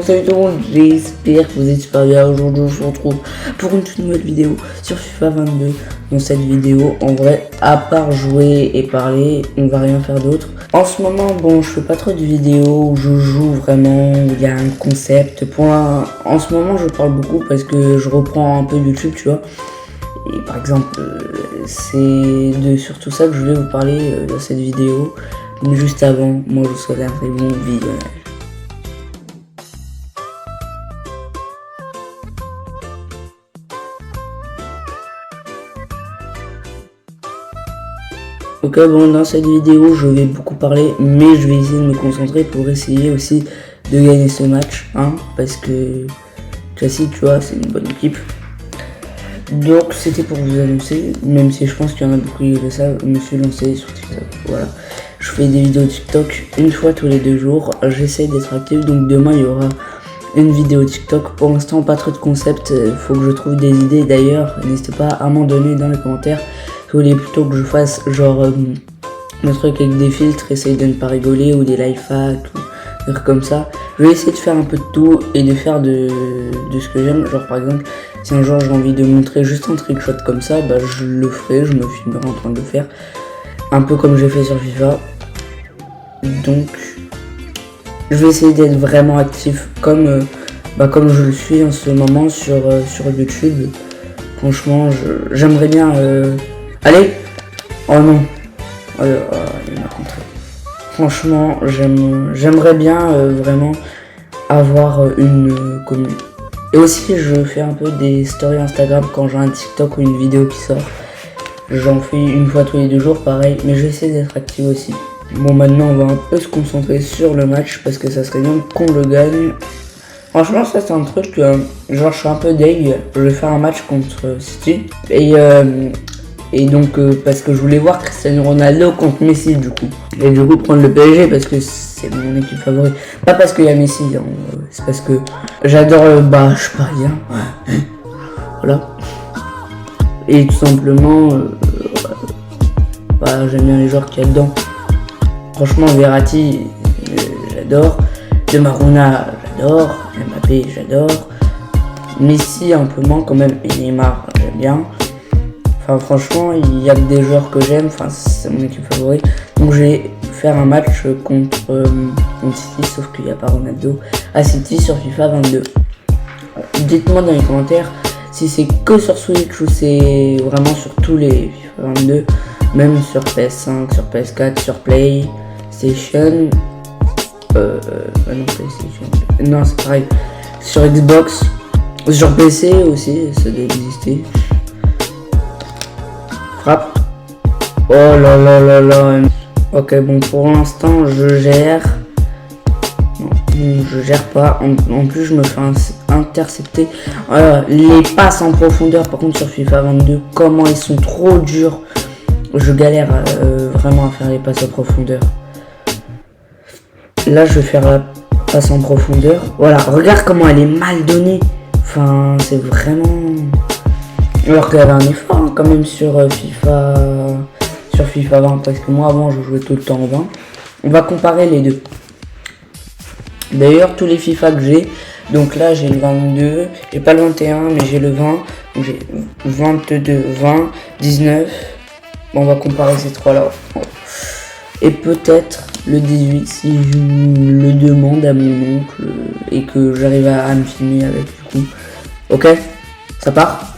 salut tout le monde, j'espère que vous êtes super bien. Aujourd'hui on se retrouve pour une toute nouvelle vidéo sur FIFA 22. Dans cette vidéo, en vrai, à part jouer et parler, on va rien faire d'autre. En ce moment, bon, je fais pas trop de vidéos où je joue vraiment, où il y a un concept. En ce moment, je parle beaucoup parce que je reprends un peu YouTube, tu vois. Et par exemple, c'est surtout ça que je vais vous parler dans cette vidéo. Mais juste avant, moi je vous souhaite un très bon visionnage. Ok, bon, dans cette vidéo je vais beaucoup parler, mais je vais essayer de me concentrer pour essayer aussi de gagner ce match, hein, parce que Chelsea, tu vois, c'est une bonne équipe. Donc c'était pour vous annoncer, même si je pense qu'il y en a beaucoup qui le savent, je me suis lancé sur TikTok, voilà. Je fais des vidéos TikTok une fois tous les 2 jours, j'essaie d'être actif, donc demain il y aura une vidéo TikTok. Pour l'instant pas trop de concept, faut que je trouve des idées. D'ailleurs, n'hésitez pas à m'en donner dans les commentaires. Vous voulez plutôt que je fasse genre un truc avec des filtres, essayer de ne pas rigoler, ou des life hacks, ou des trucs comme ça. Je vais essayer de faire un peu de tout et de faire de ce que j'aime. Genre par exemple, si un jour j'ai envie de montrer juste un trickshot comme ça, bah je le ferai, je me filmerai en train de le faire. Un peu comme j'ai fait sur FIFA. Donc je vais essayer d'être vraiment actif comme je le suis en ce moment sur YouTube. Franchement, j'aimerais bien... Allez! Oh non! Il m'a contré. Franchement, j'aimerais bien vraiment avoir une commune. Et aussi, je fais un peu des stories Instagram quand j'ai un TikTok ou une vidéo qui sort. J'en fais une fois tous les 2 jours, pareil, mais j'essaie d'être actif aussi. Bon, maintenant, on va un peu se concentrer sur le match parce que ça serait bien qu'on le gagne. Franchement, ça c'est un truc, genre je suis un peu deg, je vais faire un match contre City. Et donc, parce que je voulais voir Cristiano Ronaldo contre Messi du coup. Et du coup, prendre le PSG parce que c'est mon équipe favorite. Pas parce qu'il y a Messi, hein, c'est parce que j'adore le je suis parisien. Ouais. Voilà. Et tout simplement, j'aime bien les joueurs qu'il y a dedans. Franchement, Verratti, j'adore. Donnarumma, j'adore. Mbappé, j'adore. Messi, un peu moins quand même. Et Neymar, j'aime bien. Enfin, franchement, il y a des joueurs que j'aime. Enfin, c'est mon équipe favorite. Donc, je vais faire un match contre City, sauf qu'il n'y a pas Ronaldo à City sur FIFA 22. Dites-moi dans les commentaires si c'est que sur Switch ou c'est vraiment sur tous les FIFA 22. Même sur PS5, sur PS4, sur PlayStation. Non, PlayStation. Non, c'est pareil. Sur Xbox, sur PC aussi, ça doit exister. Frappe. Oh là là là là. Ok, bon, pour l'instant, je gère. Non, je gère pas. En plus, je me fais intercepter. Les passes en profondeur, par contre, sur FIFA 22, comment ils sont trop durs. Je galère vraiment à faire les passes en profondeur. Là, je vais faire la passe en profondeur. Voilà, regarde comment elle est mal donnée. Enfin, c'est vraiment... Alors qu'il y avait un effort hein, quand même sur FIFA 20. Parce que moi, avant, je jouais tout le temps en 20. On va comparer les deux. D'ailleurs, tous les FIFA que j'ai... Donc là, j'ai le 22. J'ai pas le 21, mais j'ai le 20. Donc j'ai 22, 20, 19... Bon, on va comparer ces 3-là. Et peut-être le 18 si je le demande à mon oncle et que j'arrive à me filmer avec du coup. Ok, ça part.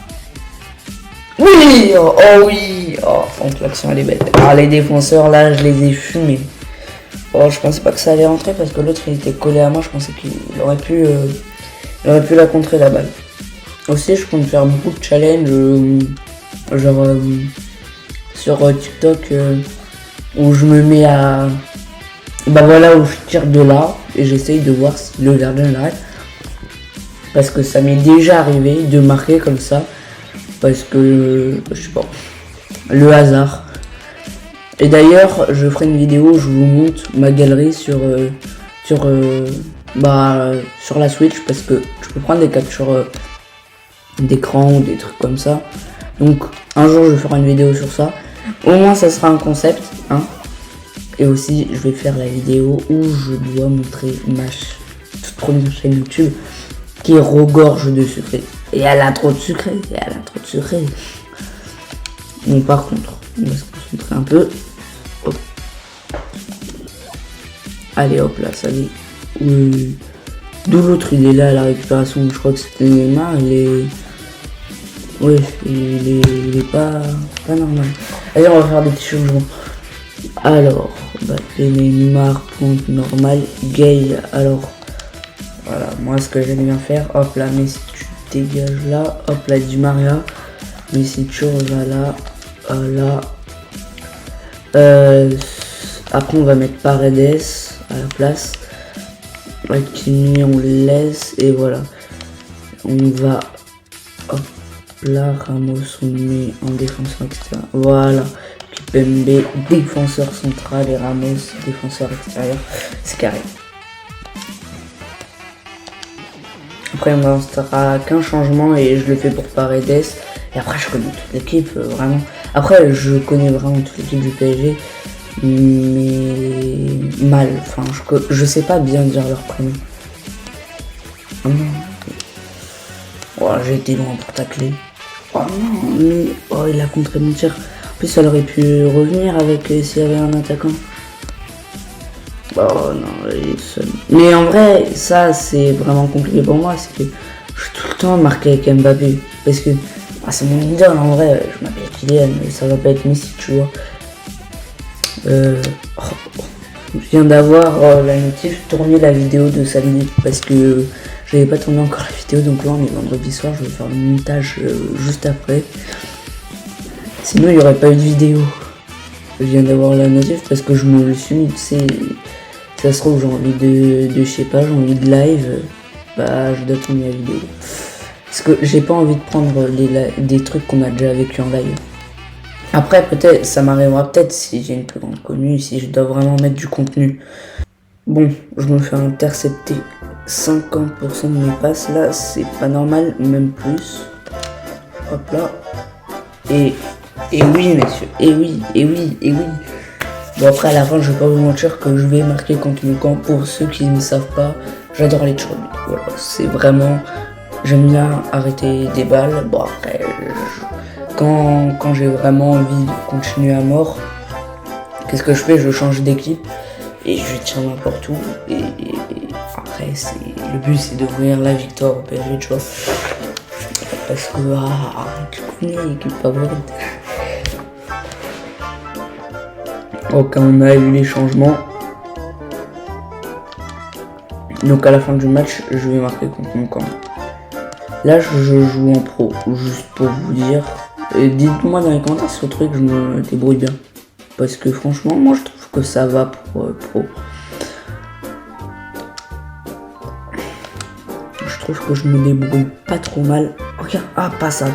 Oui, oh oui. Oh, donc l'action elle est belle. Alors les défenseurs là, je les ai fumés. Oh, je pensais pas que ça allait rentrer parce que l'autre il était collé à moi. Je pensais qu'il aurait pu la contrer la balle. Aussi, je compte faire beaucoup de challenges, genre sur TikTok où je me mets à... voilà, où je tire de là et j'essaye de voir si le gardien l'arrête. Parce que ça m'est déjà arrivé de marquer comme ça. Parce que, je sais pas, le hasard. Et d'ailleurs, je ferai une vidéo où je vous montre ma galerie sur la Switch. Parce que je peux prendre des captures d'écran ou des trucs comme ça. Donc, un jour, je ferai une vidéo sur ça. Au moins ça sera un concept, hein. Et aussi je vais faire la vidéo où je dois montrer match première chaîne YouTube qui regorge de secrets. Et elle a trop de secrets, Bon, par contre, on va se concentrer un peu. Hop. Allez, hop là, ça y est. Oui. D'où l'autre, il est là à la récupération. Je crois que c'était Neymar, il est... Oui, il est pas normal. Allez, on va faire des petits changements. Alors, Neymar, pointe normale, Gale. Alors, voilà, moi ce que j'aime bien faire, hop là, Messi, tu dégages là, hop là, Di Maria, Messi, tu vas là, là. Après, on va mettre Paredes à la place. Hakimi, on le laisse, et voilà. On va, hop là, Ramos, on met en défenseur extérieur. Voilà. Kipembe, défenseur central, et Ramos, défenseur extérieur. C'est carré. Après, on n'installera qu'un changement et je le fais pour Paredes. Et après, je connais toute l'équipe, vraiment. Après, je connais vraiment toute l'équipe du PSG. Mais mal. Enfin, je sais pas bien dire leur prénom. Oh non. Oh, j'ai été loin pour tacler. Oh non, mais... Oh, il a contré mon tir. En plus, ça aurait pu revenir avec s'il y avait un attaquant. Oh non, il est seul. Mais en vrai, ça c'est vraiment compliqué pour moi, c'est que je suis tout le temps marqué avec Mbappé. Parce que c'est mon idole en vrai, je m'appelle Kylian, mais ça va pas être Messi, tu vois. Je viens d'avoir la notif tourner la vidéo de samedi parce que j'avais pas tourné encore la vidéo, donc là on est vendredi soir, je vais faire le montage juste après. Sinon il n'y aurait pas eu de vidéo. Je viens d'avoir la notif parce que je me suis mis, tu sais, ça se trouve j'ai envie de je sais pas, j'ai envie de live, bah je dois tourner la vidéo. Parce que j'ai pas envie de prendre des trucs qu'on a déjà vécu en live. Après peut-être, ça m'arrivera peut-être si j'ai une plus grande commune, si je dois vraiment mettre du contenu. Bon, je me fais intercepter 50% de mes passes, là c'est pas normal, même plus. Hop là. Et oui messieurs, et oui. Bon après à la fin je vais pas vous mentir que je vais marquer contre mon camp. Pour ceux qui ne savent pas, j'adore les tirs. Voilà, c'est vraiment... J'aime bien arrêter des balles. Bon après, quand j'ai vraiment envie de continuer à mort, qu'est-ce que je fais? Je change d'équipe et je tire n'importe où. Et après, le but c'est d'ouvrir la victoire au PSG, tu vois. Parce que, tu connais l'équipe favorite. Ok, on a eu les changements. Donc à la fin du match, je vais marquer contre mon camp. Là, je joue en pro, juste pour vous dire. Dites-moi dans les commentaires si vous trouvez que je me débrouille bien. Parce que franchement, moi je trouve que ça va pour pro. Je trouve que je me débrouille pas trop mal. Regarde, pas ça.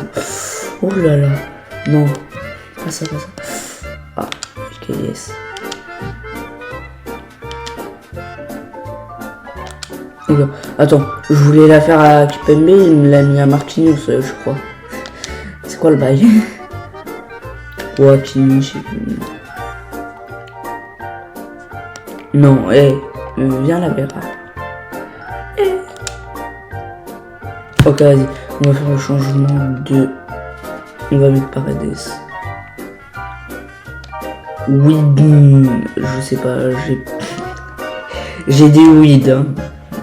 Oh là là. Non, pas ça. Ok, yes. Attends, je voulais la faire à Kipembe, il me l'a mis à Marquinhos, je crois. C'est quoi le bail? Ou à Kimi, je sais plus. Non, viens la Vera. Ok, vas-y, on va faire le changement de... On va mettre Paredes. Weed, je sais pas, j'ai des weed, hein.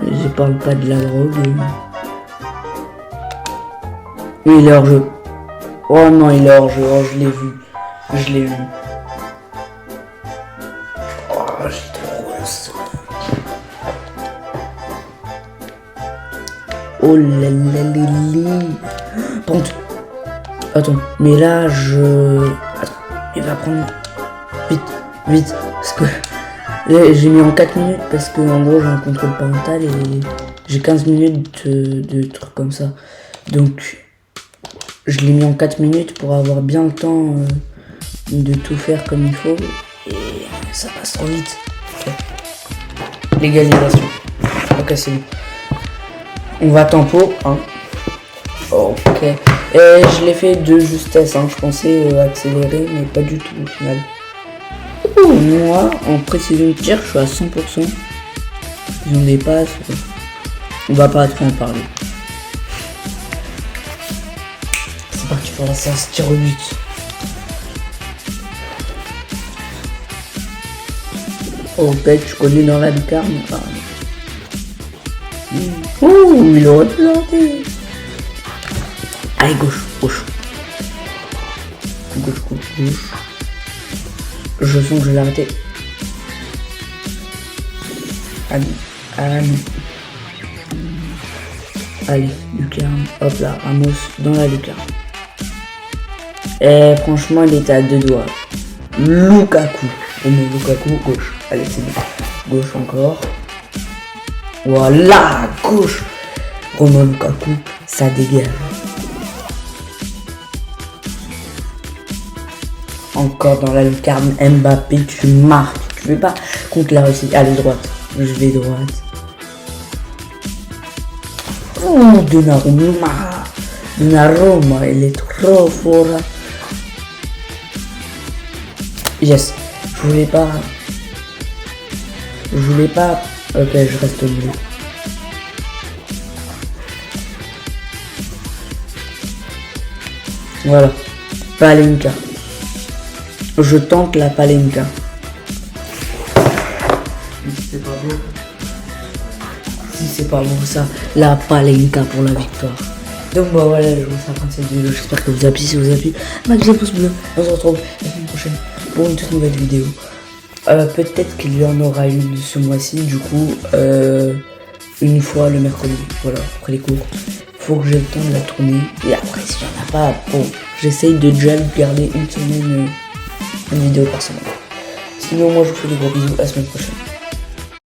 Je parle pas de la drogue. Oui, il est hors jeu. Oh non, il est hors jeu. Oh, je l'ai vu. Oh, j'ai trop le seum. Oh là là là. Pente. Attends, mais là, Attends, il va prendre... Vite. Parce que... J'ai mis en 4 minutes parce que en gros j'ai un contrôle parental et j'ai 15 minutes de trucs comme ça. Donc je l'ai mis en 4 minutes pour avoir bien le temps de tout faire comme il faut. Et ça passe trop vite. Okay. L'égalisation. Ok, c'est bon. On va tempo. Hein. Ok. Et je l'ai fait de justesse. Hein. Je pensais accélérer mais pas du tout au final. Moi, en précision de tir, je suis à 100%. Ils ont des passes. On va pas trop en parler. C'est parti pour la séance tir au but. Oh, peut-être tu connais dans la lucarne. Enfin... Ouh, il aurait planté. Allez, gauche, gauche. Gauche, gauche, gauche. Je sens que je vais l'arrêter. Allez, allez. Allez, lucarne. Hop là, Ramos dans la lucarne. Et franchement, il était à 2 doigts. Lukaku. Lukaku, gauche. Allez, c'est bon. Gauche encore. Voilà, gauche. Romelu Lukaku, ça dégage. Encore dans la lucarne, Mbappé, tu marques. Tu fais pas contre la Russie. Allez, droite. Je vais droite. Oh, Donnarumma. Donnarumma, il est trop fort. Yes. Je voulais pas. Ok, je reste au milieu. Voilà. Palenka. Je tente la Palenka. Si c'est pas beau. Si c'est pas bon ça, la Palenka pour la victoire. Donc bah voilà, je vous fais cette vidéo. J'espère que vous avez plu. Si vous avez plu, maxi pouce bleu. On se retrouve la semaine prochaine pour une toute nouvelle vidéo. Peut-être qu'il y en aura une ce mois-ci, du coup, une fois le mercredi, voilà, après les cours. Faut que j'ai le temps de la tourner, et après, s'il n'y en a pas, bon, j'essaye de déjà garder une semaine, une vidéo par semaine. Sinon, moi, je vous fais des gros bisous, à la semaine prochaine.